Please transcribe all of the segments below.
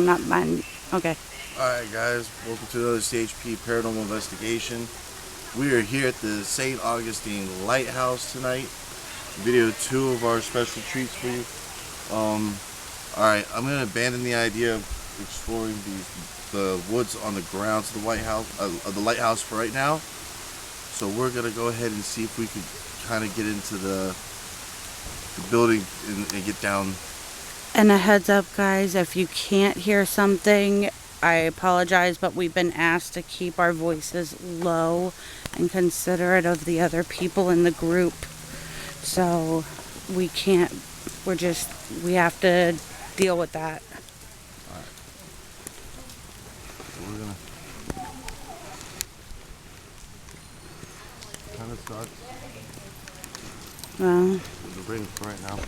not mine. Okay. Alright guys, welcome to another CHP Paranormal Investigation. We are here at the St. Augustine Lighthouse tonight. Video 2 of our special treats for you. Alright, I'm going to abandon the idea of exploring the woods on the grounds of the lighthouse for right now. So we're going to go ahead and see if we could kind of get into the building and get down. And a heads up, guys, if you can't hear something, I apologize, but we've been asked to keep our voices low and considerate of the other people in the group. So we can't, we have to deal with that. Alright. So we're gonna kind of start. Well, The rain for right now.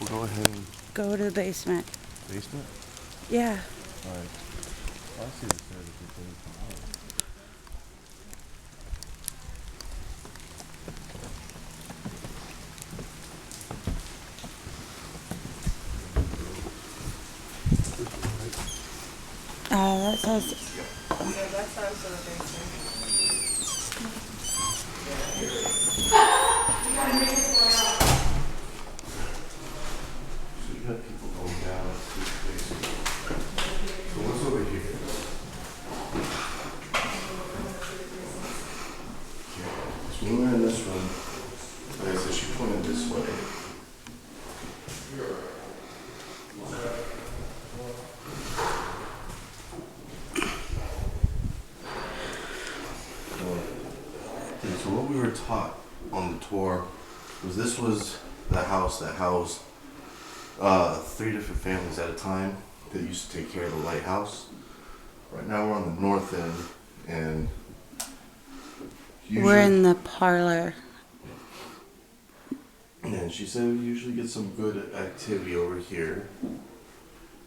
We'll go ahead and go to the basement. basement. Yeah. Alright. I see the stairs if you can come out. That sounds. Yeah, that sounds so amazing. So you got people going down to the basement. So what's over here? Okay. So when we're in this room, like I said, she pointed this way. So what we were taught on the tour was this was the house that housed 3 different families at a time that used to take care of the lighthouse. Right now we're on the north end, and We're in the parlor. and she said we usually get some good activity over here,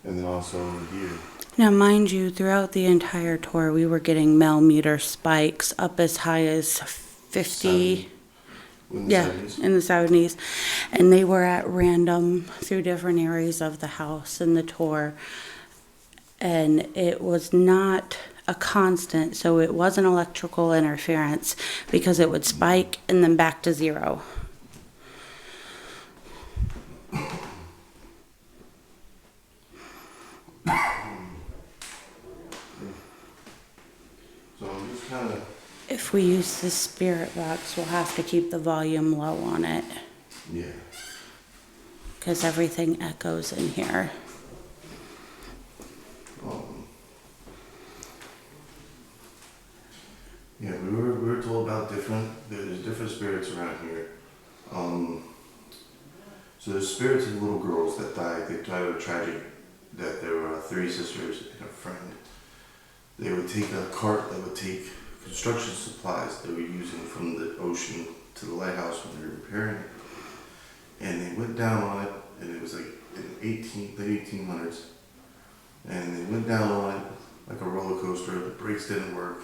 and then also over here. Now, mind you, throughout the entire tour, we were getting millimeter spikes up as high as 50. In the Yeah, 70s. in the 70s. And they were at random through different areas of the house in the tour. And it was not a constant, so it wasn't electrical interference because it would spike and then back to zero. So I'm just kind of, If we use the spirit box, we'll have to keep the volume low on it yeah. because everything echoes in here. Yeah, we were told about there's different spirits around here. So there's spirits of little girls that died. They died of a tragedy. That there were 3 sisters and a friend. They would take a cart that would take construction supplies they were using from the ocean to the lighthouse when they were repairing it. And they went down on it, and it was like in the 1800s. And they went down on it like a roller coaster. The brakes didn't work.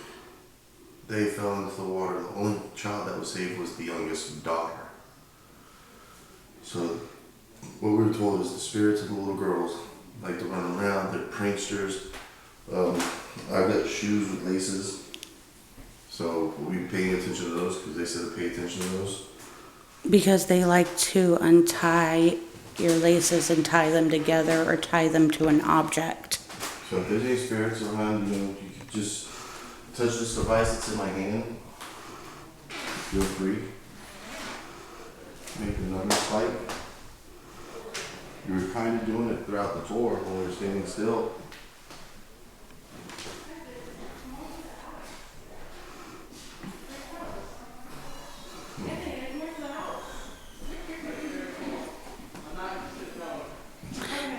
They fell into the water. The only child that was saved was the youngest daughter. So what we were told is the spirits of the little girls like to run around. They're pranksters. I've got shoes with laces. So we'll be paying attention to those because they said to pay attention to those. Because they like to untie your laces and tie them together or tie them to an object. So if there's any spirits around, you can just touch this device that's in my hand. Feel free. Make another spike. You were kind of doing it throughout the tour when we were standing still.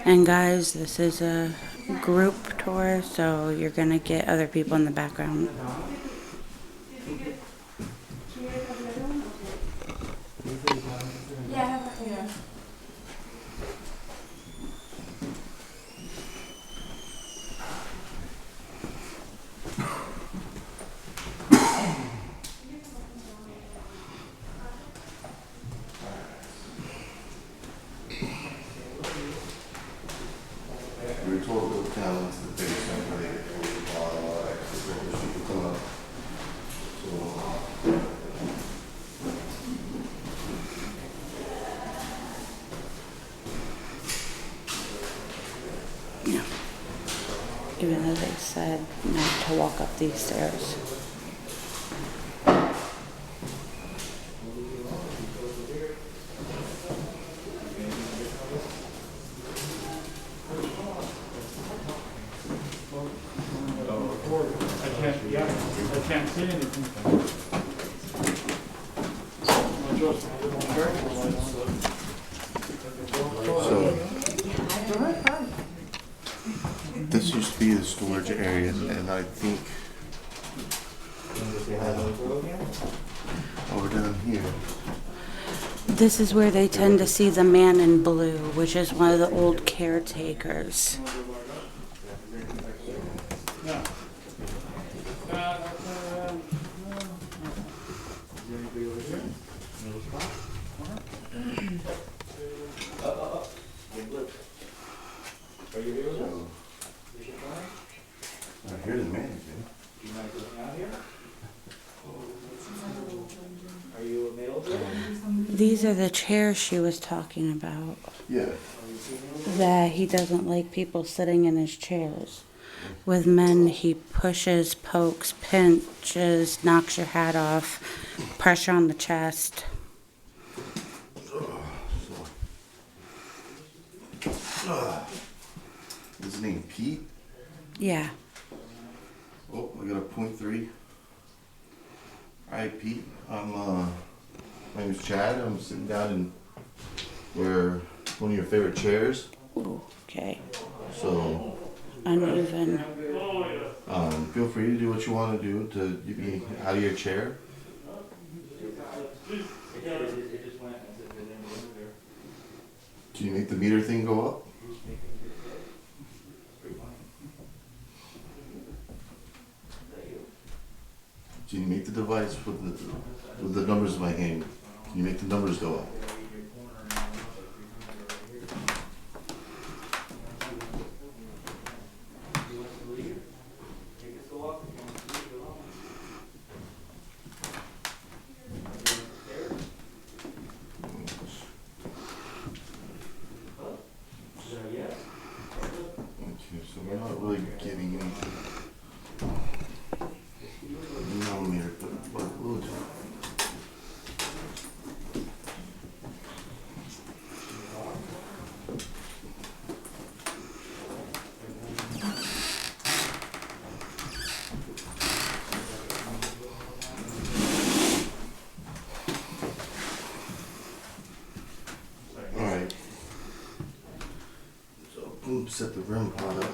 And guys, this is a group tour, so you're gonna get other people in the background. Yeah. We were told down into the biggest one where they pull the bottom or exit where the sheet will come up. So, Yeah. Even though they said not to walk up these stairs. I can't see anything. so this used to be the storage area, and I think over down here. This is where they tend to see the man in blue, which is one of the old caretakers. I hear the man again. These are the chairs she was talking about. Yeah. That he doesn't like people sitting in his chairs. With men, he pushes, pokes, pinches, knocks your hat off, pressure on the chest. His name Pete. Yeah. Oh, I got a .3. Hi, Pete. My name's Chad. I'm sitting down in where one of your favorite chairs. Ooh, okay. So, Uneven. feel free to do what you want to do to get me out of your chair. Can you make the meter thing go up? Can you make the device with the numbers in my hand? Can you make the numbers go up? Okay, so we're not really getting anything. Millimeter, but we'll do. Alright. So, boom, set the rim pot up.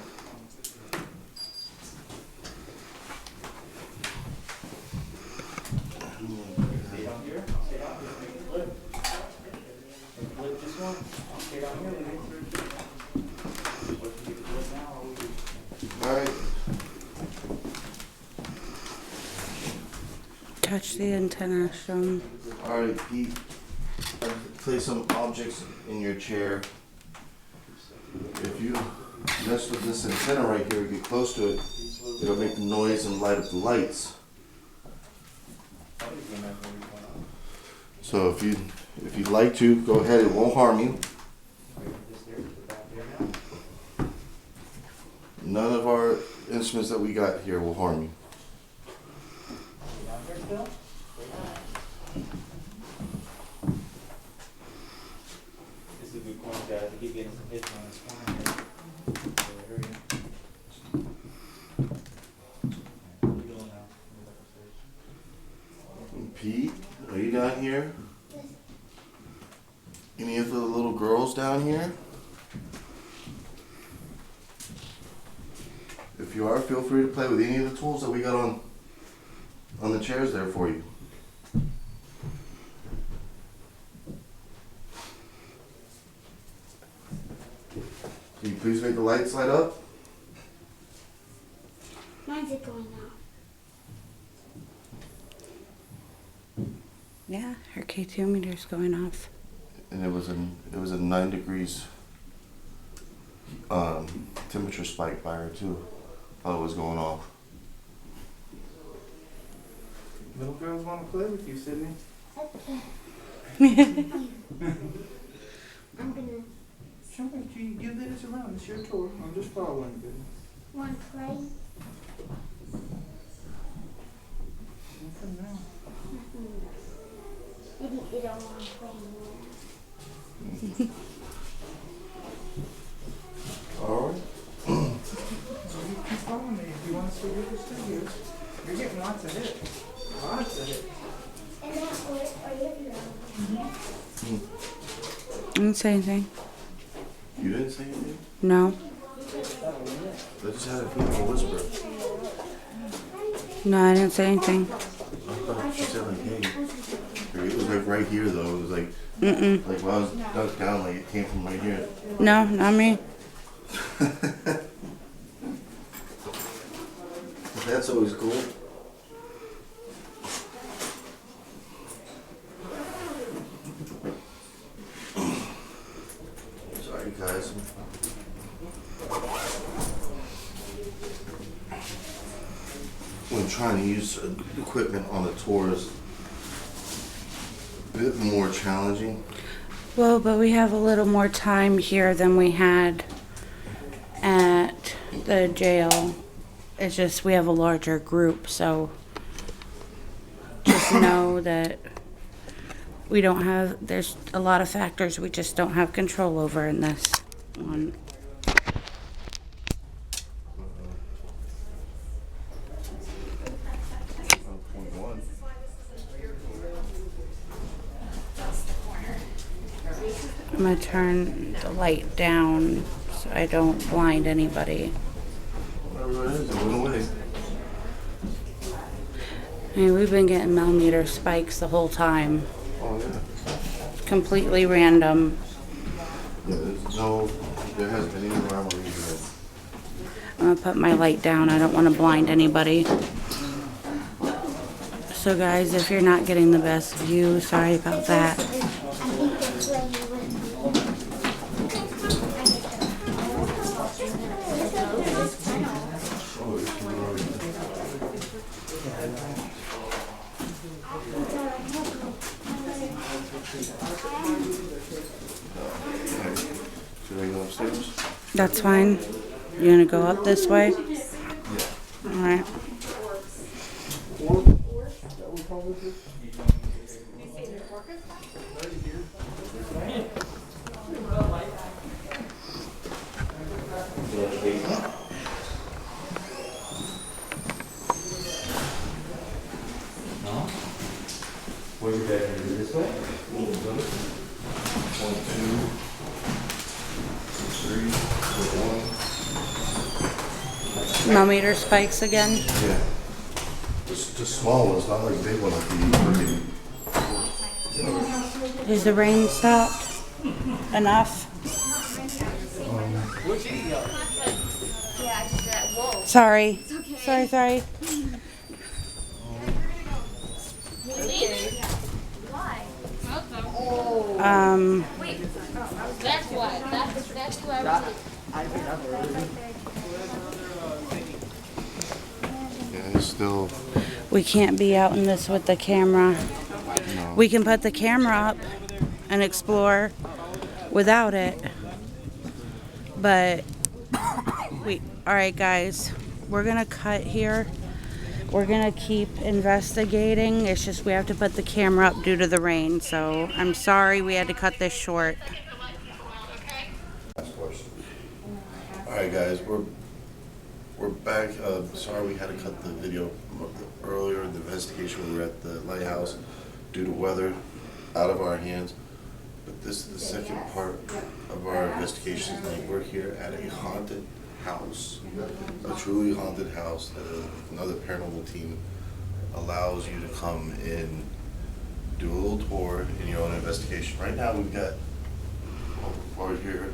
Alright. Touch the antenna, Sean. Alright, Pete. Place some objects in your chair. If you mess with this antenna right here, get close to it, it'll make the noise and light up the lights. So if you'd like to, go ahead, it won't harm you. None of our instruments that we got here will harm you. This is a good point, guys. I keep getting some hits on this corner here. Pete, are you down here? Any of the little girls down here? If you are, feel free to play with any of the tools that we got on the chairs there for you. Can you please make the lights light up? Mine's going off. Yeah, her K2 meter's going off. And it was at 9 degrees temperature spike by her too. While it was going off. Little girls want to play with you, Sydney. I'm gonna Somebody, you lead us around. It's your tour. I'm just following, baby. want to play. Nothing now. Maybe they don't want to play anymore. Alright. So you keep following me if you want to see what you're still here. You're getting lots of hits. Lots of hits. And then, or you know. I didn't say anything. You didn't say anything? No. I just had a beautiful whisper. No, I didn't say anything. I thought she said like, hey. It was like right here though. It was like, Mm-mm. like when I was dunked down, like it came from right here. No, not me. That's always cool. Sorry guys. When trying to use equipment on the tour is a bit more challenging. Well, but we have a little more time here than we had at the jail. It's just we have a larger group, so just know that we don't have, there's a lot of factors we just don't have control over in this one. I'm gonna turn the light down so I don't blind anybody. Whatever it is, it went away. I mean, we've been getting millimeter spikes the whole time. Oh yeah. Completely random. Yeah, there hasn't been any rhyme or reason. I'm gonna put my light down. I don't want to blind anybody. So guys, if you're not getting the best view, sorry about that. I think they're playing with Oh, it's already. Should I go upstairs? That's fine. You gonna go up this way? Yeah. Alright. No? Where's your bedroom? This way? 1, 2, 3, 4, 1. Millimeter spikes again. Yeah. Just small ones, not like big one like the Is the rain stopped? Enough? Sorry. Sorry. That's why. That's who I was. Yeah, it's still. We can't be out in this with the camera. No. We can put the camera up and explore without it. But alright guys, we're gonna cut here. We're gonna keep investigating. It's just we have to put the camera up due to the rain. So I'm sorry we had to cut this short. Last question. Alright guys, we're back. Sorry we had to cut the video earlier in the investigation. We were at the lighthouse due to weather out of our hands. But this is the second part of our investigation tonight. We're here at a haunted house, a truly haunted house that another paranormal team allows you to come in, do a little tour in your own investigation. Right now we've got right here.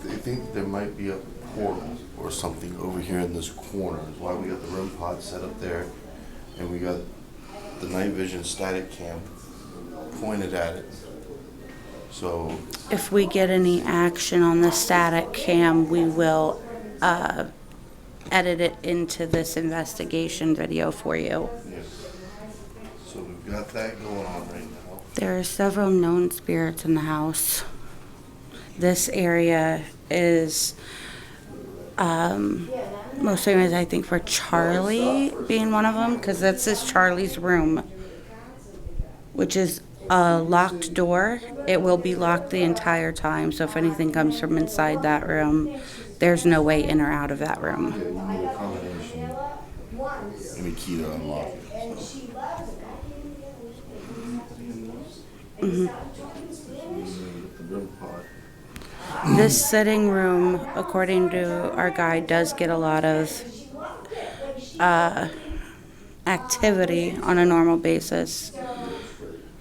They think there might be a portal or something over here in this corner. That's why we got the REM pod set up there, and we got the night vision static cam pointed at it. So If we get any action on the static cam, we will edit it into this investigation video for you. yeah. So we've got that going on right now. There are several known spirits in the house. This area is most famous, I think, for Charlie being one of them, because this is Charlie's room, which is a locked door. It will be locked the entire time, so if anything comes from inside that room, there's no way in or out of that room. Yeah, you need a combination. You need a key to unlock it. The room part. This sitting room, according to our guide, does get a lot of activity on a normal basis.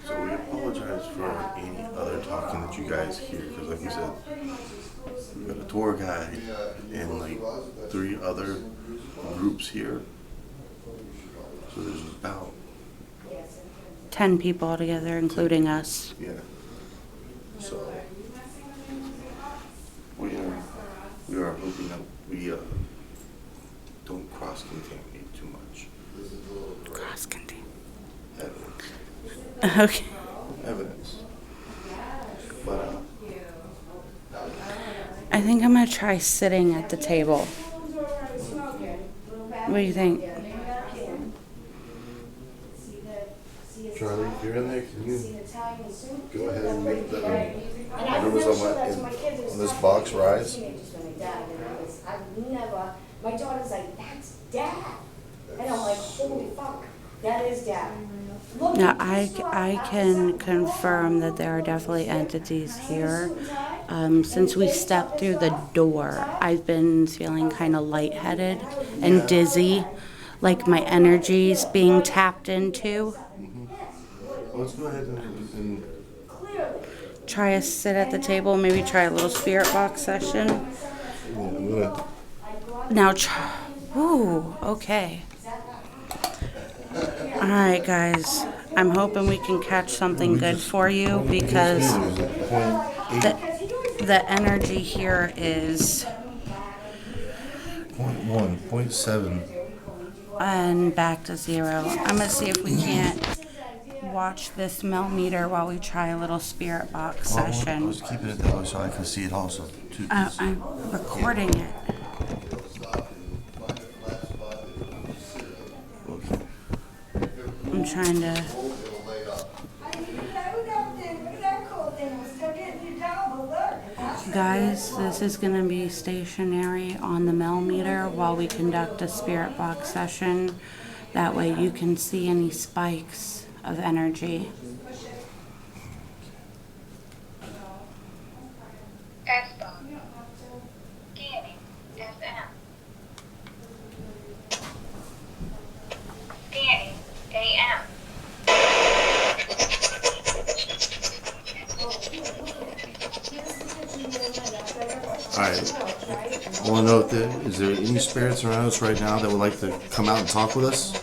So we apologize for any other talking that you guys hear, because like you said, we've got a tour guide and like 3 other groups here. So there's about 10 people altogether, including us. yeah. So we are hoping that we don't cross contaminate too much. Cross contain. Evidence. Okay. Evidence. But I think I'm gonna try sitting at the table. What do you think? Charlie, if you're in there, can you go ahead and make the numbers on this box rise? My daughter's like, that's Dad. And I'm like, holy fuck, that is Dad. Look, Now, I can confirm that there are definitely entities here. Since we stepped through the door, I've been feeling kind of lightheaded and dizzy, like my energy's being tapped into. Let's go ahead and Try a sit at the table, maybe try a little spirit box session. I'm gonna. Now, ooh, okay. All right, guys. I'm hoping we can catch something good for you, because the energy here is 0.1, 0.7. and back to 0. I'm gonna see if we can't watch this millimeter while we try a little spirit box I session. was keeping it that way so I could see it also too. I'm recording it. Okay. I'm trying to. Guys, this is going to be stationary on the millimeter while we conduct a spirit box session. That way you can see any spikes of energy. S-Bar. Scanning. FM. Scanning. AM. Alright. I want to know if is there any spirits around us right now that would like to come out and talk with us?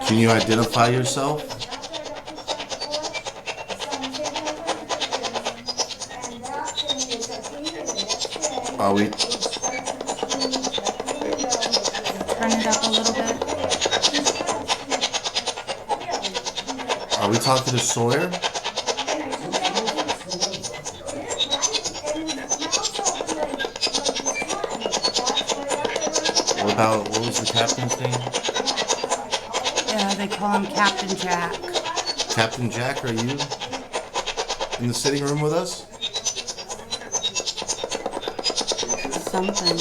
Can you identify yourself? Are we? Turn it up a little bit. Are we talking to Sawyer? What was the captain's name? Yeah, they call him Captain Jack. Captain Jack, are you in the sitting room with us? Something.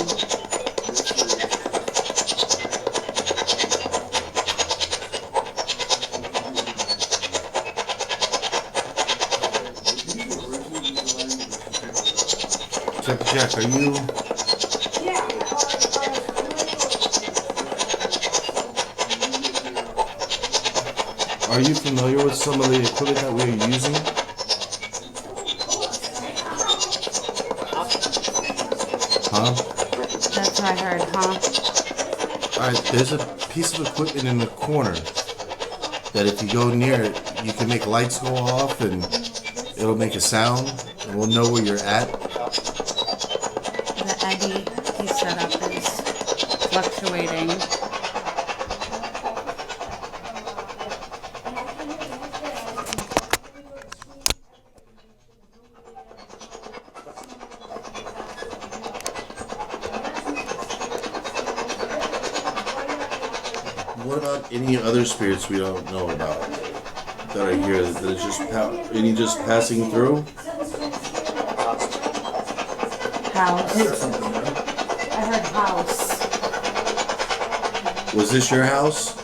Captain Jack, are you? Are you familiar with some of the equipment that we are using? Huh? Alright, there's a piece of equipment in the corner that if you go near it, you can make lights go off and it'll make a sound and we'll know where you're at. The eddy he set up is fluctuating. What about any other spirits we don't know about that are here? That is just any just passing through? House. I heard house. Was this your house?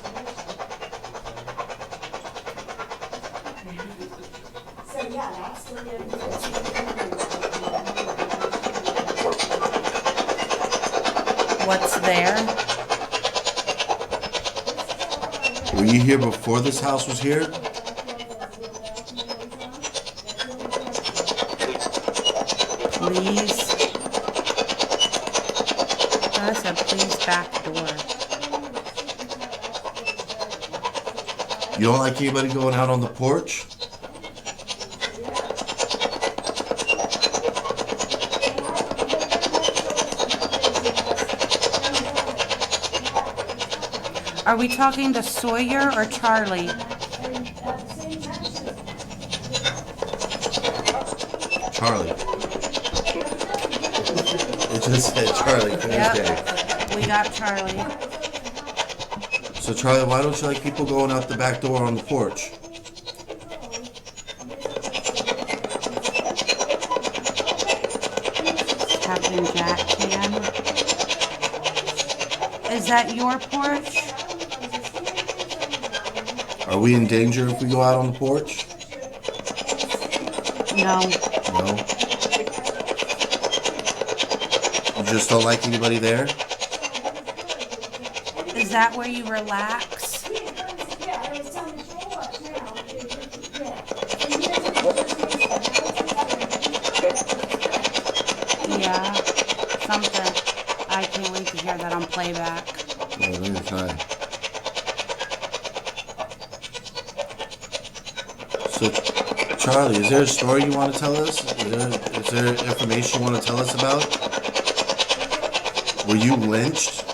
So yeah, that's the What's there? Were you here before this house was here? Please. That's a please back door. You don't like anybody going out on the porch? Are we talking to Sawyer or Charlie? Charlie. It just said Charlie. Okay. Yep. We got Charlie. So Charlie, why don't you like people going out the back door on the porch? Captain Jack can. Is that your porch? Are we in danger if we go out on the porch? No. No. You just don't like anybody there? Is that where you relax? Yeah. Something. I can't wait to hear that on playback. No, anytime. So, Charlie, is there a story you want to tell us? Is there information you want to tell us about? Were you lynched?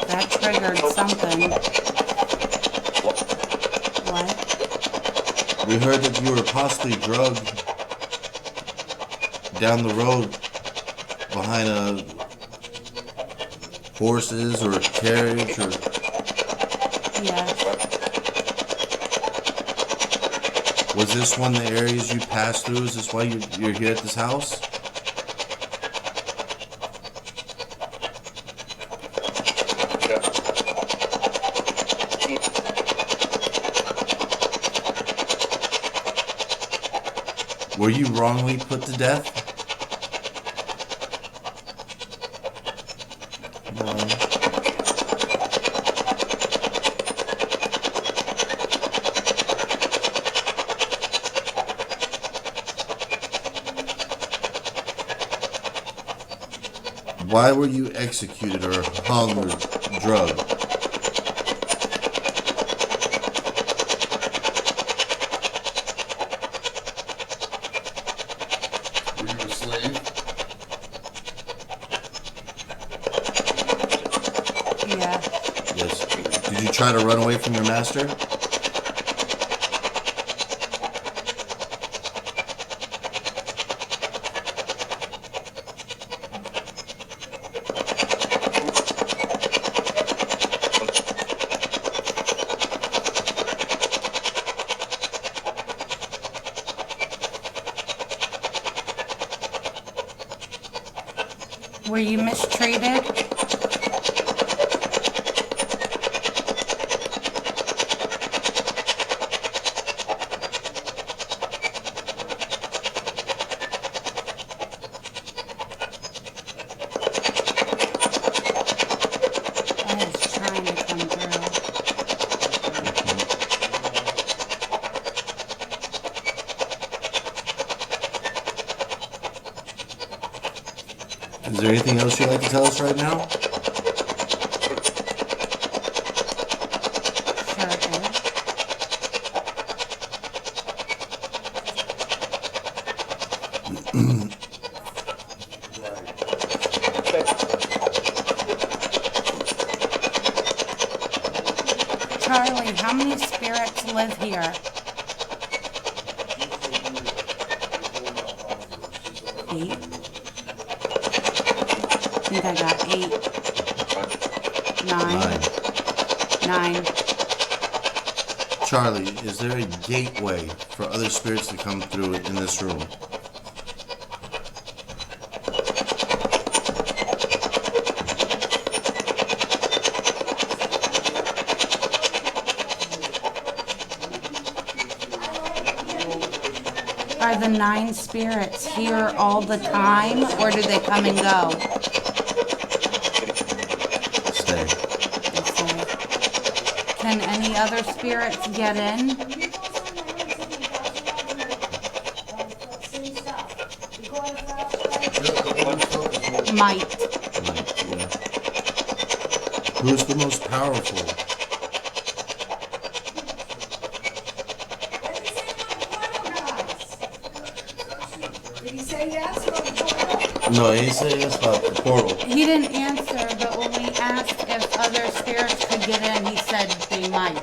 That triggered something. What? We heard that you were possibly drugged down the road behind horses or a carriage or... Yes. Was this one of the areas you passed through? Is this why you're here at this house? Were you wrongly put to death? No. Why were you executed or hung or drugged? Were you a slave? Yeah. Yes. Did you try to run away from your master? Were you mistreated? I was trying to come through. Is there anything else you'd like to tell us right now? Sure is. Charlie, how many spirits live here? 8. I think I got 8. 9. 9. Charlie, is there a gateway for other spirits to come through in this room? Are the 9 spirits here all the time, or do they come and go? Stay. They say. Can any other spirits get in? Might. Who's the most powerful? Did he say yes or no? No, he said yes about the portal. He didn't answer, but when we asked if other spirits could get in, he said they might.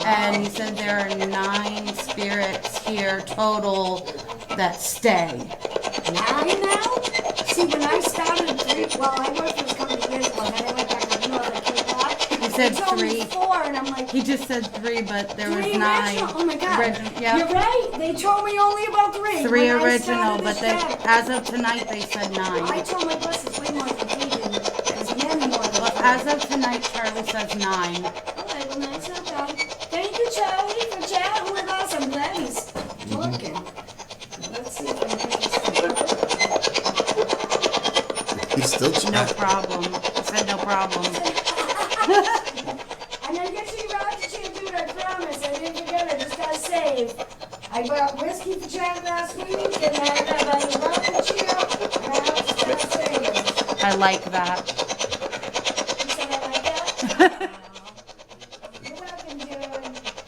And he said there are 9 spirits here total that stay. 9 now? See, when I started 3, well, I worked for this company years ago, and then I went back and I came back. He said They told me 3. 4, and I'm like, He just said 3, but there was 3 9. original? Oh my God. Yep. You're right. They told me only about 3. 3 When I original, started but this they, job, as of tonight, they said I 9. told my boss it's way more than 3 than there's many more than Well, 3. as of tonight, Charlie says 9. Alright, well, that's not bad. Thank you, Charlie, for chatting with us. I'm glad he's talking. Let's see if I can get this thing. He's still No chatting. problem. I said no problem. And I get you around to you, dude, I promise. I didn't forget, I just got saved. I bought whiskey for Chad last week, and I got a rocket cheer, and I just got saved. I like that. You said I like that? You're welcome, dude.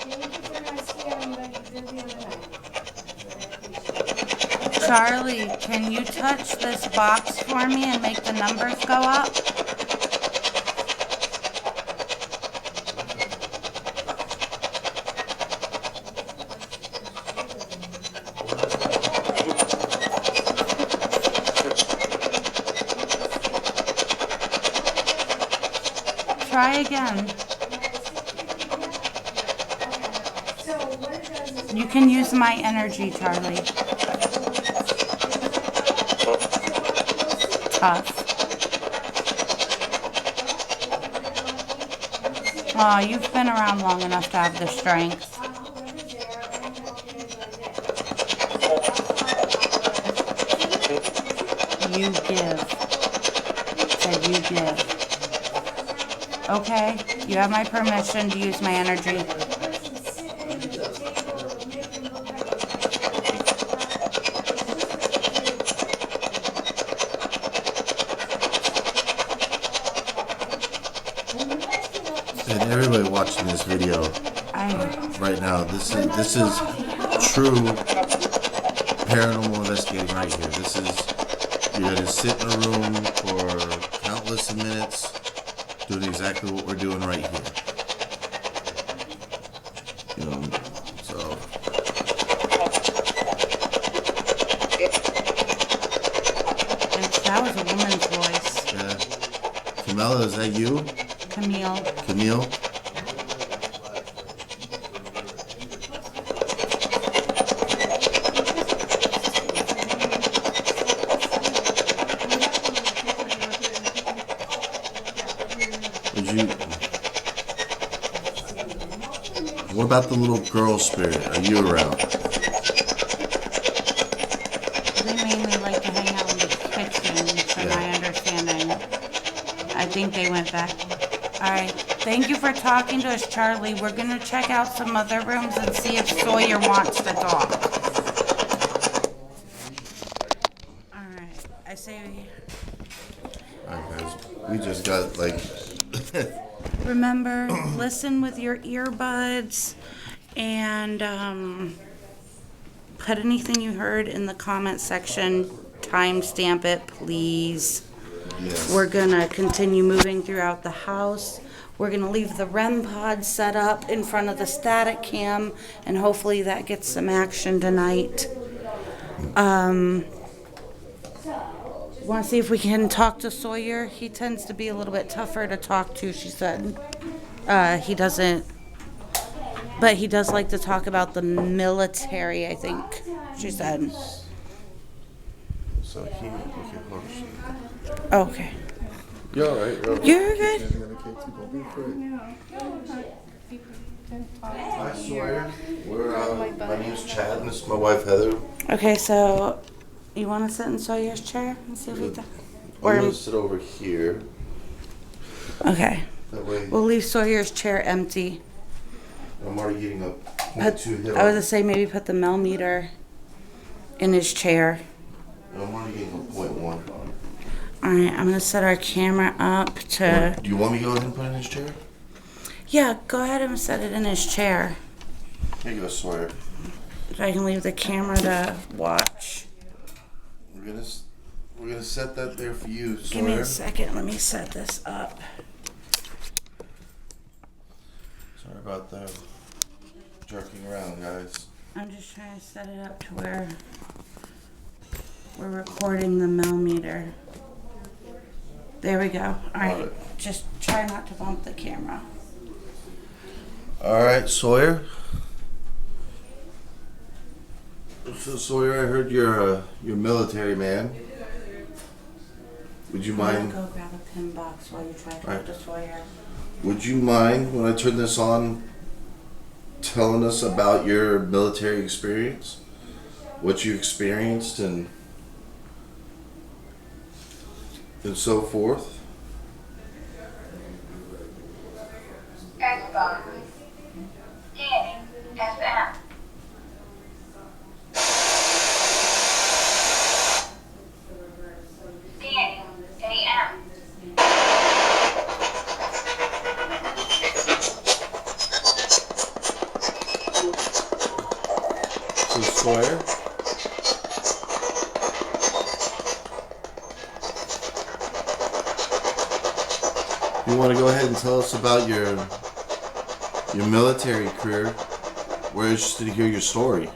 Thank you for not scaring me like you did the other night. Charlie, can you touch this box for me and make the numbers go up? Try again. So what it does is You can use my energy, Charlie. Tough. Aw, you've been around long enough to have the strength. You give. Said you give. Okay, you have my permission to use my energy. And everybody watching this video right now, this is true paranormal investigating right here. This is, you're gonna sit in a room for countless minutes doing exactly what we're doing right here. You know, so That was a woman's voice. yeah. Camilla, is that you? Camille. Camille? Would you? What about the little girl spirit? Are you around? They mainly like to hang out in the kitchen, from my understanding. I think they went back. Alright, thank you for talking to us, Charlie. We're gonna check out some other rooms and see if Sawyer wants to talk. Alright, I say Alright guys, we just got like remember, listen with your earbuds and put anything you heard in the comment section. Timestamp it, please. yes. We're gonna continue moving throughout the house. We're gonna leave the REM pod set up in front of the static cam, and hopefully that gets some action tonight. Want to see if we can talk to Sawyer? He tends to be a little bit tougher to talk to, she said. He doesn't, but he does like to talk about the military, I think, she said. So he, okay, hold on. Okay. You're alright, You're good. Hi Sawyer, my name's Chad and this is my wife Heather. Okay, so you want to sit in Sawyer's chair and see if we can. I'm gonna sit over here. Okay. That way We'll leave Sawyer's chair empty. I'm already getting a Put, 0.2 hit I was on. gonna say maybe put the millimeter in his chair. I'm already getting a 0.1. Alright, I'm gonna set our camera up to. Do you want me to go ahead and put it in his chair? Yeah, go ahead and set it in his chair. Here you go, Sawyer. So I can leave the camera to watch. We're gonna set that there for you, Sawyer. Give me a second, let me set this up. Sorry about the jerking around, guys. I'm just trying to set it up to where we're recording the millimeter. There we go. Alright, just try not to bump the camera. All right, Sawyer. So Sawyer, I heard you're military man. Would you I'm gonna mind? go grab a pin box while you try to Alright. talk to Sawyer. Would you mind when I turn this on, telling us about your military experience, what you experienced, and so forth? S-Bar. Scanning. FM. Scanning. AM. So Sawyer, you want to go ahead and tell us about your military career? We're interested to hear your story.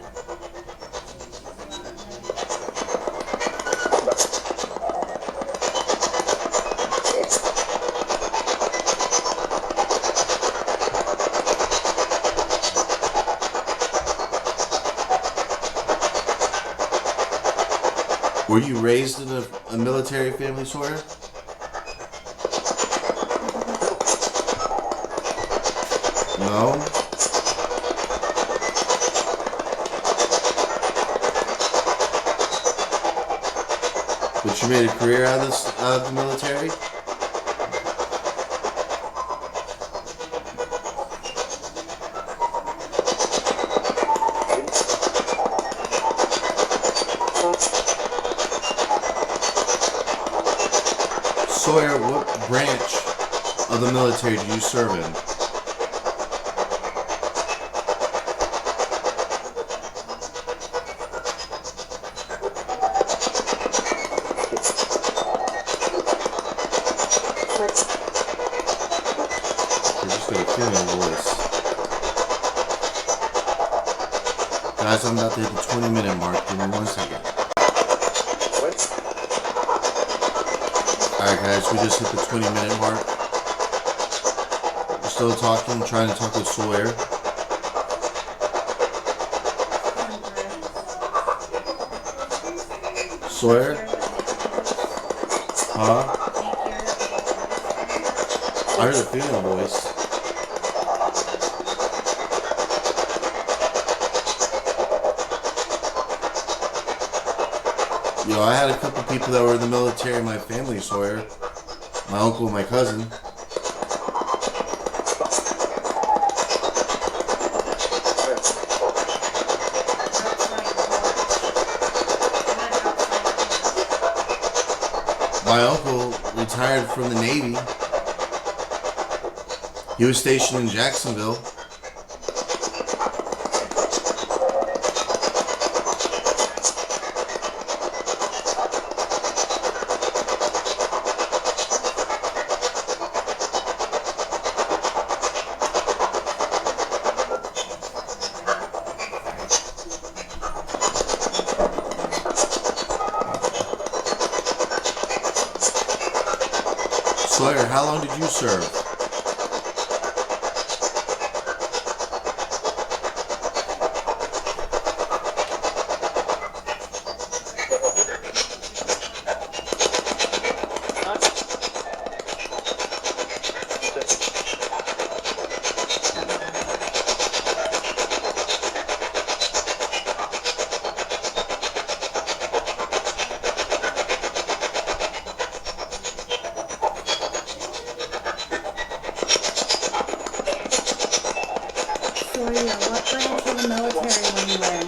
Were you raised in a military family, Sawyer? No? But you made a career out of the military? Sawyer, what branch of the military do you serve in? You're just gonna feel your voice. Guys, I'm about to hit the 20-minute mark. Give me 1 second. Alright guys, we just hit the 20-minute mark. We're still talking, trying to talk with Sawyer. Sawyer? Huh? I heard a female voice. You know, I had a couple people that were in the military in my family, Sawyer. My uncle and my cousin. My uncle retired from the Navy. He was stationed in Jacksonville. Sawyer, how long did you serve? Sawyer, what branch of the military were you in?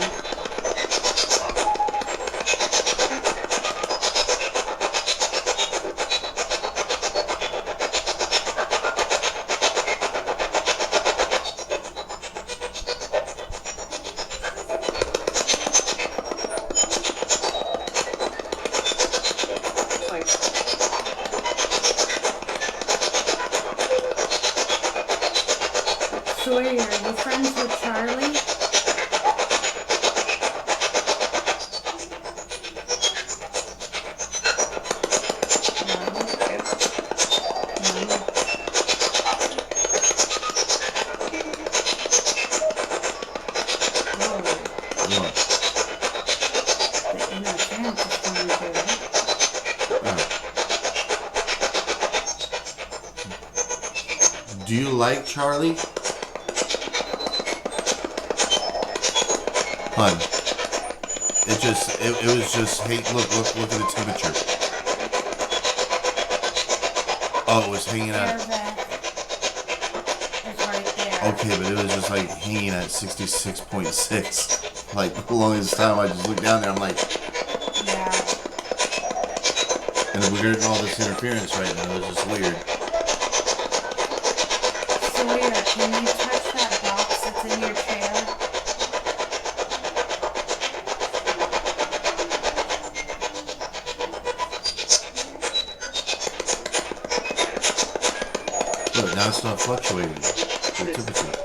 Sawyer, are you friends with Charlie? What? The interference is coming through. Do you like Charlie? Hun. It was just, hey, look at the temperature. Oh, it was hanging Air out. vent is right there. Okay, but it was just like hanging at 66.6. Like the longest time I just looked down there, I'm like, Yeah. and we're getting all this interference right now. It was just weird. Sawyer, can you touch that box that's in your chair? Look, now it's not fluctuating. The temperature.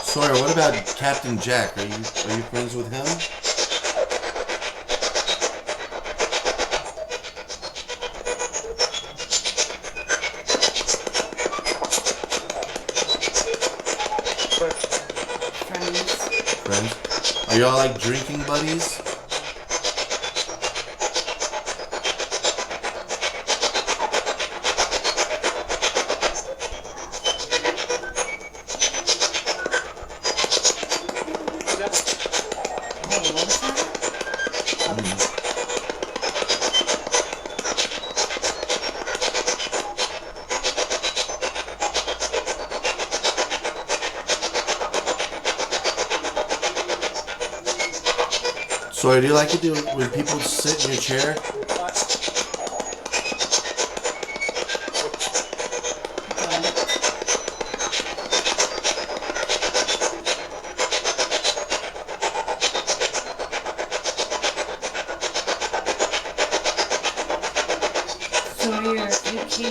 Sawyer, what about Captain Jack? Are you friends with him? Friends. Friends? Are y'all like drinking buddies? Oh, what was that? Sawyer, do you like it when people sit in your chair? Sawyer, if you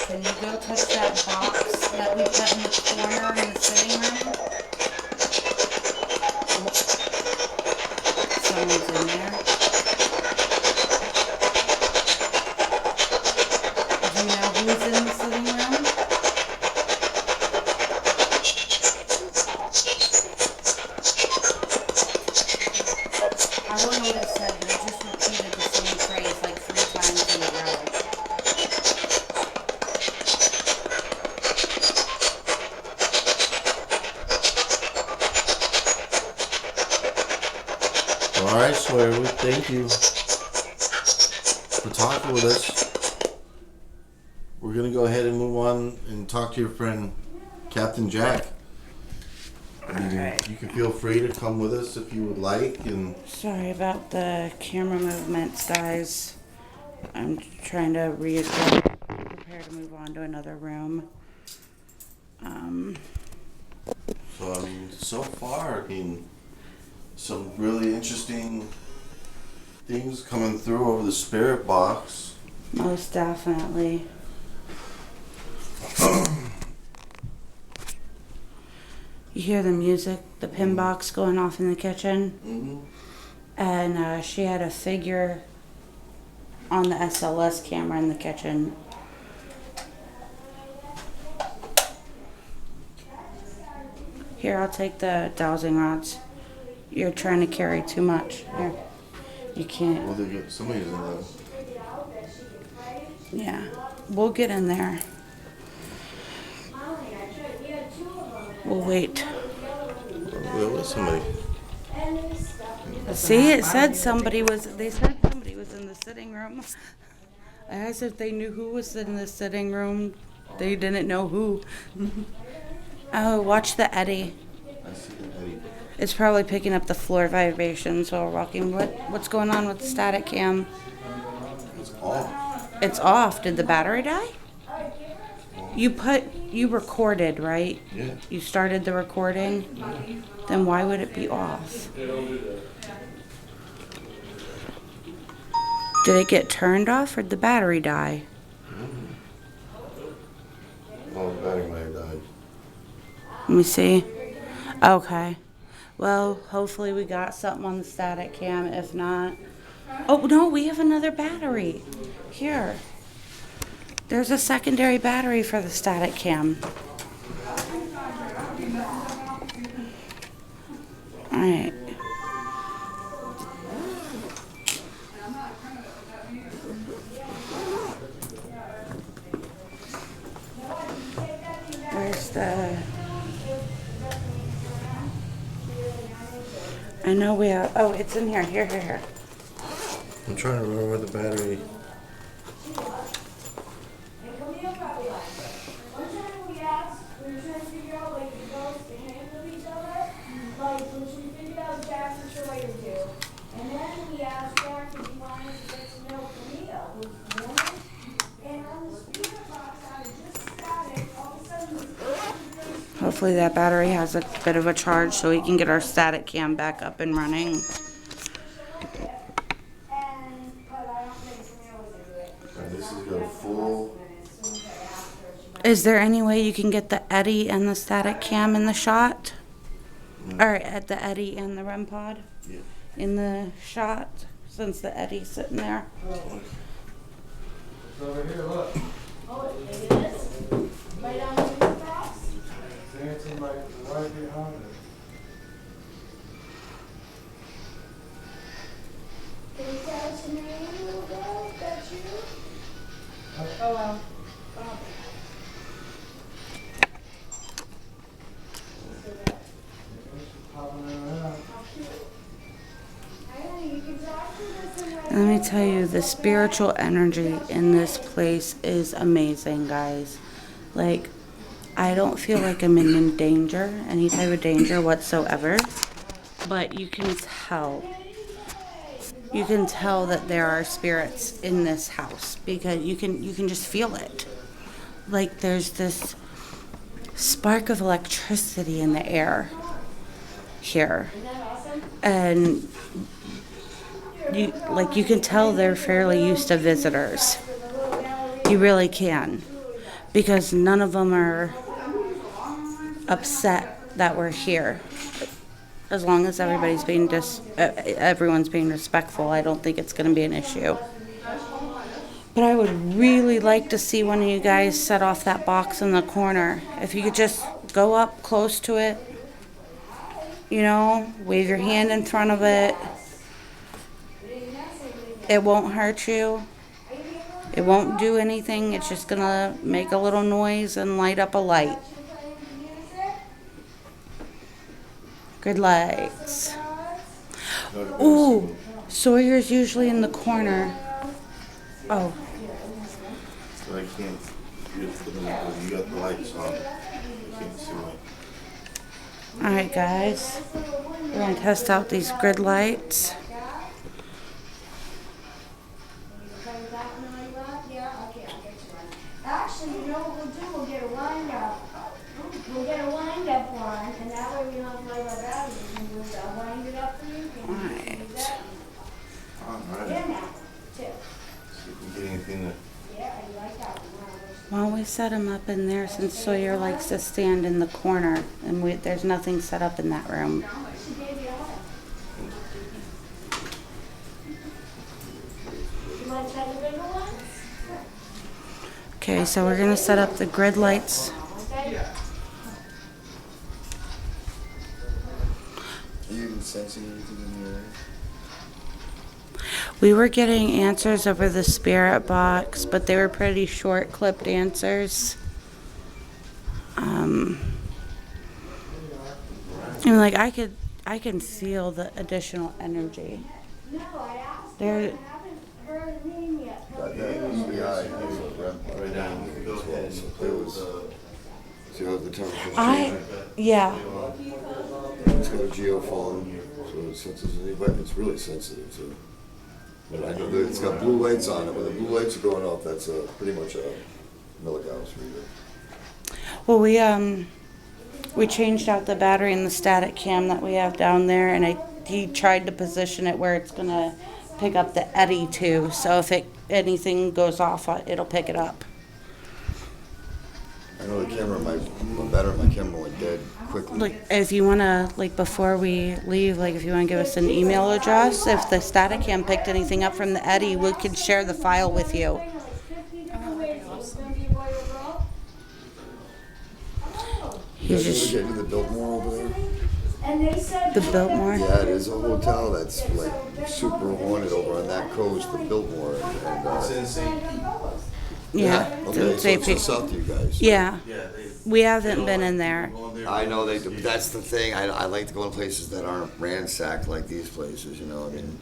can you go touch that box that we put in the corner in the sitting room? Someone's in there. Do you know who's in the sitting room? I don't know what it said, but it just repeated the same phrase like 3 times in a row. Alright, Sawyer, thank you for talking with us. We're going to go ahead and move on and talk to your friend, Captain Jack. You can feel free to come with us if you would like, and Sorry about the camera movements, guys. I'm trying to readjust, prepare to move on to another room. so I mean, so far, I mean, some really interesting things coming through over the spirit box. Most definitely. You hear the music, the pin box going off in the kitchen? Mm-hmm. And she had a figure on the SLS camera in the kitchen. Here, I'll take the dowsing rods. You're trying to carry too much. Here. You can't. Well, they got somebody's in there. Yeah. We'll get in there. We'll wait. There was somebody. See, it said somebody was, they said somebody was in the sitting room. I asked if they knew who was in the sitting room. They didn't know who. Oh, watch the eddy. I see the Eddie. It's probably picking up the floor vibrations while we're walking. What's going on with the static cam? It's off. It's off. Did the battery die? You recorded, right? Yeah. You started the recording? Then why would it be off? Did it get turned off or did the battery die? Oh, the battery might have died. Let me see. Okay. Well, hopefully we got something on the static cam. If not... Oh, no, we have another battery. Here. There's a secondary battery for the static cam. Alright. Where's the... I know we have... Oh, it's in here. Here. I'm trying to remember where the battery. Hopefully that battery has a bit of a charge so we can get our static cam back up and running. This has got a full. Is there any way you can get the eddy and the static cam in the shot? Or at the eddy and the REM pod? Yeah. In the shot? Since the eddy's sitting there. It's over here, look. Oh, maybe it is. Right on the box. Dancing like right behind it. Can you tell us your name, little girl? Is that you? Oh, well. Let me tell you, the spiritual energy in this place is amazing, guys. Like, I don't feel like I'm in danger, any type of danger whatsoever. But you can tell. You can tell that there are spirits in this house because you can just feel it. Like there's this spark of electricity in the air here. And you can tell they're fairly used to visitors. You really can. Because none of them are upset that we're here. As long as everybody's being everyone's being respectful, I don't think it's going to be an issue. But I would really like to see one of you guys set off that box in the corner. If you could just go up close to it, you know, wave your hand in front of it. It won't hurt you. It won't do anything. It's just going to make a little noise and light up a light. Good lights. Ooh, Sawyer's usually in the corner. Oh. But I can't. You got the lights on. I can't see my. Alright guys, we're gonna test out these grid lights. Actually, you know what we'll do? We'll get a wind up. We'll get a wind up one, and that way we don't have to worry about batteries. I'll wind it up for you. Can you Alright. use that? Alright. Yeah, now, too. See if we get anything that. Yeah, you like that one? Why don't we set them up in there since Sawyer likes to stand in the corner and there's nothing set up in that room. She gave you all. You want to try the bigger ones? Okay, so we're gonna set up the grid lights. Okay. Are you even sensing anything in the area? We were getting answers over the spirit box, but they were pretty short clipped answers. And like I can feel the additional energy. No, I asked There- her. I haven't heard a name yet. That was the eye. That was a REM pod. Right now, we go ahead and So put there was, see how the temperature Yeah. It's got a geophone, so it senses any, but it's really sensitive too. But I know that it's got blue lights on it. When the blue lights are going off, that's pretty much a milligauss reader. Well, we changed out the battery in the static cam that we have down there, and he tried to position it where it's gonna pick up the eddy too. So if anything goes off, it'll pick it up. I know the camera, my battery in my camera went dead quickly. Like, if you wanna, like, before we leave, like, if you wanna give us an email address, if the static cam picked anything up from the eddy, we could share the file with you. He's You just getting the Biltmore over there? And they said. the Biltmore. Yeah, it is a hotel that's like super haunted over on that coast, the Biltmore. It's insane. Yeah. Okay, so it's just south to you guys. Yeah. Yeah, We haven't been in there. I know they do. That's the thing. I like to go in places that aren't ransacked like these places. You know, I mean,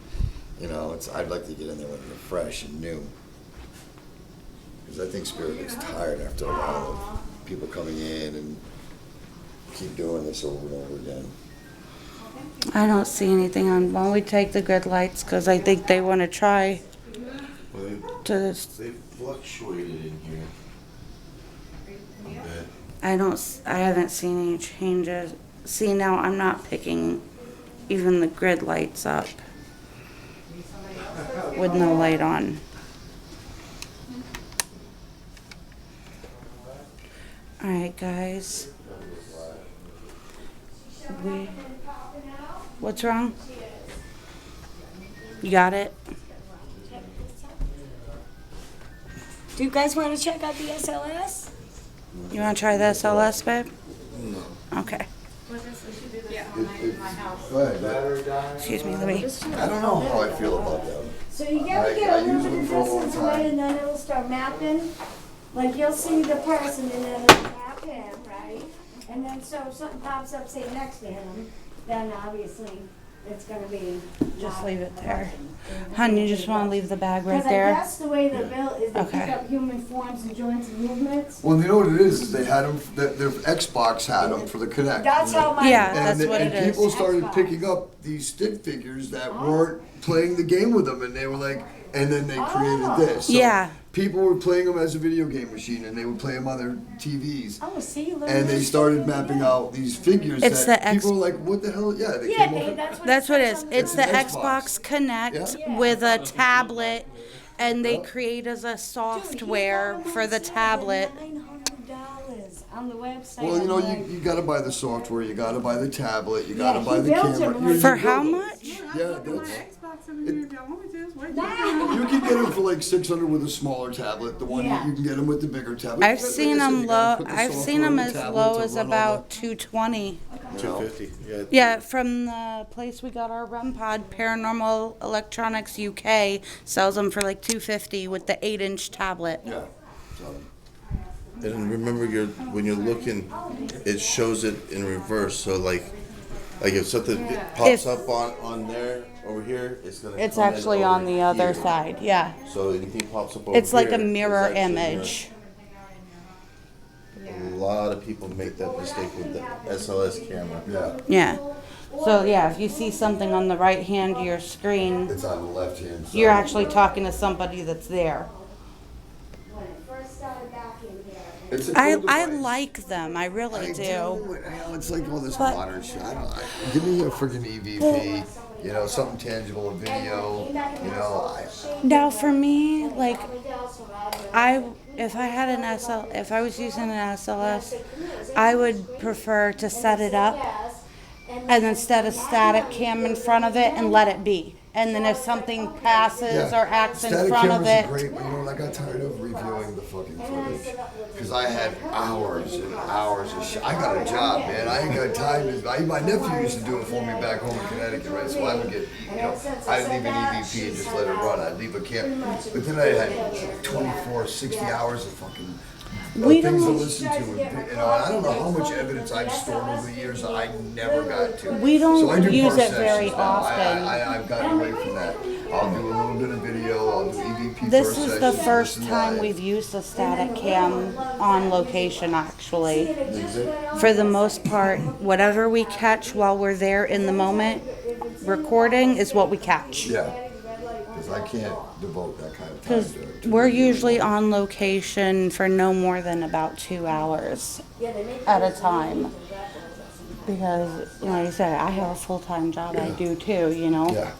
I'd like to get in there when they're fresh and new. Because I think Spirit gets tired after a while of people coming in and keep doing this over and over again. I don't see anything on. Why don't we take the grid lights? Because I think they want to try Well, to. they fluctuated in here. A bit. I haven't seen any changes. See, now I'm not picking even the grid lights up with no light on. All right, guys. What's wrong? You got it? Do you guys want to check out the SLS? You want to try the SLS, babe? No. Okay. Go ahead. Excuse me, let me. I don't know how I feel about them. So you gotta I get a use little them bit for a of long distance away time. and then it'll start mapping. Like you'll see the person and then it'll map him, right? And then so if something pops up, say next to him, then obviously it's gonna be. Just not leave it the there. person. Hon, you just want to leave the bag right Because I there? guess the way they're built is they Okay. pick up human forms and joints and movements. Well, you know what it is they had them, their Xbox had them for the Kinect. That's how my. Yeah, And, that's what and it is. people started Xbox. picking up these stick figures that weren't playing the game with them, and they were like, and then they created this. So Yeah. people were playing them as a video game machine, and they would play them on their TVs. Oh, see, you learn And they this started stuff every mapping day. out these figures It's that the X- people were like, what the hell? Yeah, they Yeah, came up babe, with. that's what That's what it is. says on It's the It's an Xbox Connect Yeah. with a tablet, and they create as a software for the tablet. $900 on the website. Well, you know, I'm like, you gotta buy the software, you gotta buy the tablet, you Yeah, gotta he buy the built camera. them. You For build how them. much? Yeah, that's. Xbox over here if y'all want me to. It's way Nah. You can get them for like 600 with a smaller tablet. The one Yeah. you can get them with the bigger tablet. I've Like I seen said, them you gotta low. put the I've software seen on them the as tablet low to as run all about $220. the, you know. 250. Yeah. Yeah, from the place we got our REM pod, Paranormal Electronics UK sells them for like $250 with the 8-inch tablet. Yeah. So, And remember, when you're looking, it shows it in reverse. So like if something pops If- up on there over here, it's gonna. It's come in actually over on the other here. side. Yeah, So anything pops up over it's like a here, mirror it's actually image. A lot of people make that mistake with the SLS camera. Yeah, Yeah. So yeah, if you see something on the right hand of your screen, it's on the left hand side. you're actually talking to somebody that's there. When it first started back in here. It's a I cool I device. like them. I really I do. you know, it's like all this But- modern shit. Give me a freaking EVP, you know, something tangible, a video, you know. Now for me, like if I had an if I was using an SLS, I would prefer to set it up and instead of static cam in front of it and let it be. And then if something passes or acts in Static front of cameras it, are great, but you know what? I got tired of reviewing the fucking footage because I had hours and hours of shit. I got a job, man. I ain't got time. My nephew used to do it for me back home in Connecticut, right? So I would get, you know, I'd leave an EVP and just let it run. I'd leave a cam, but then I had 24, 60 hours of fucking. We Things to don't- listen to, you know, and I don't know how much evidence I've stored over the years that I never got to. We don't So I do use part it very sections now. often. I've gotten away from that. I'll do a little bit of video, I'll do EVP this first is section, the first listen time live. we've used a static cam on location actually. For the most part, whatever we catch while we're there in the moment recording is what we catch. Yeah, because I can't devote that kind of time Because to it. we're usually on location for no more than about 2 hours at a time. Because, like I said, I have a full-time job. I do too, you know. Yeah.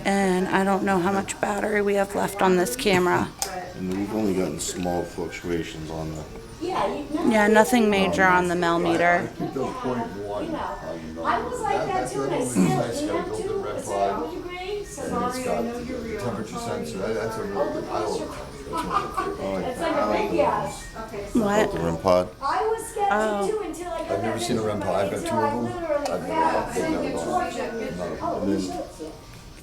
And I don't know how much battery we have left on this camera. And we've only gotten small fluctuations on the. Yeah, nothing major on the I millimeter. picked up .1 on the I was like that too, and I That's still, nice. you Got a know, built-in too. red I said, pod, "Oh, you agree?" So and it's got the temperature sensor. That's a real good. I love it. it's like a big yes. What? The REM pod. I was skeptic too until I got I've never seen a REM pod. I've got two of them. I've never gone.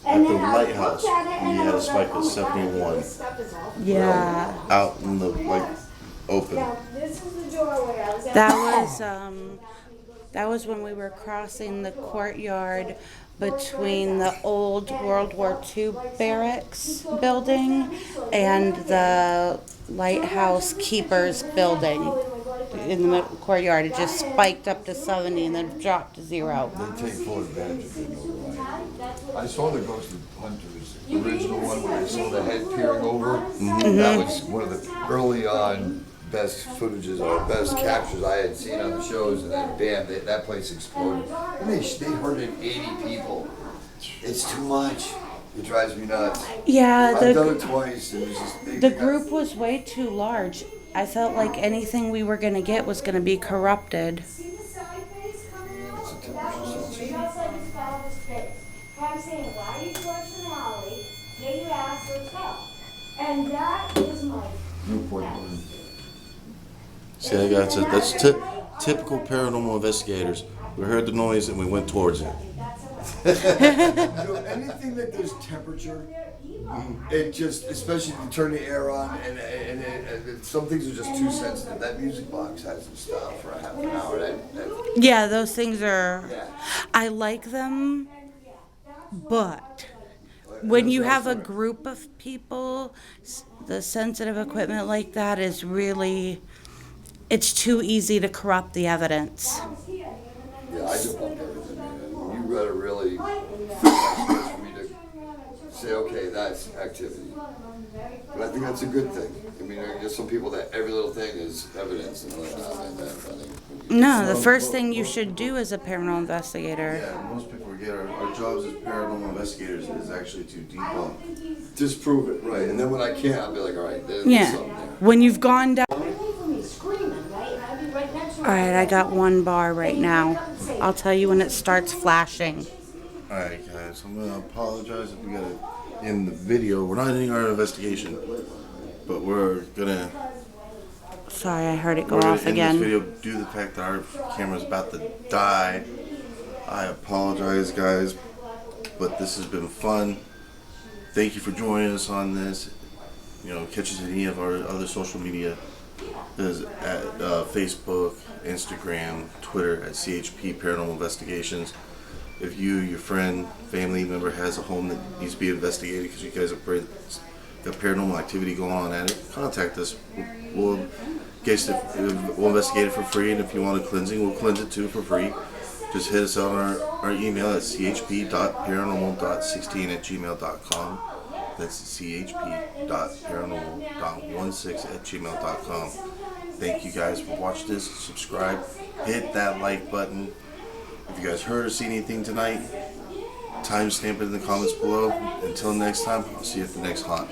And then at the Lighthouse, we had a spike of 71 Yeah. out in the open. Now, this is the doorway. I was at That was when we were crossing the courtyard between the old World War II barracks building and the Lighthouse Keepers building in the courtyard. It just spiked up to 70 and then dropped to 0. They take full advantage of the notoriety. I saw the Ghost of Hunters, the original one where they saw the head peering over. That was one of the early on best footages or best captures I had seen on the shows, and then bam, that place exploded. And they hurted 80 people. It's too much. It drives me nuts. Yeah, I've done it twice. And it was just, the group was way too large. I felt like anything we were going to get was going to be corrupted. See the side face coming out? It's a temperature That was sensor. just like his father's face. I'm saying, why are you torturing Holly? Get your ass, let's go. And that is my. Newport one. See, that's typical paranormal investigators. We heard the noise and we went towards it. You know, anything that there's temperature, it just, especially if you turn the air on, and some things are just too sensitive. That music box has to stop for a half an hour. Yeah, those things are. Yeah. I like them, but when you have a group of people, the sensitive equipment like that is really. It's too easy to corrupt the evidence. Yeah, I just bump everything, man. You gotta really for me to say, okay, that's activity. But I think that's a good thing. I mean, there's some people that every little thing is evidence, and they're like, nah, man, I think. No, the first thing you should do as a paranormal investigator. Yeah, most people forget our jobs as paranormal investigators is actually to debunk. Just prove it, right? And then when I can't, I'll be like, all right, there's Yeah, something there. when you've gone down. Away from me, screaming, right? And I'd be right next to her. All right, I got one bar right now. I'll tell you when it starts flashing. Alright guys, I'm gonna apologize if we gotta end the video. We're not ending our investigation, but we're gonna Sorry, I heard it go end off this again. video due to the fact that our camera's about to die. I apologize guys, but this has been fun. Thank you for joining us on this. You know, catch us at any of our other social media. There's at Facebook, Instagram, Twitter at CHP Paranormal Investigations. if you, your friend, family member has a home that needs to be investigated because you guys have got paranormal activity going on at it, contact us. We'll we'll investigate it for free, and if you want a cleansing, we'll cleanse it too for free. Just hit us out on our email at chp.paranormal.16@gmail.com. That's chp.paranormal.16@gmail.com. Thank you guys for watching this. Subscribe, hit that like button. If you guys heard or seen anything tonight, timestamp it in the comments below. Until next time, I'll see you at the next haunt.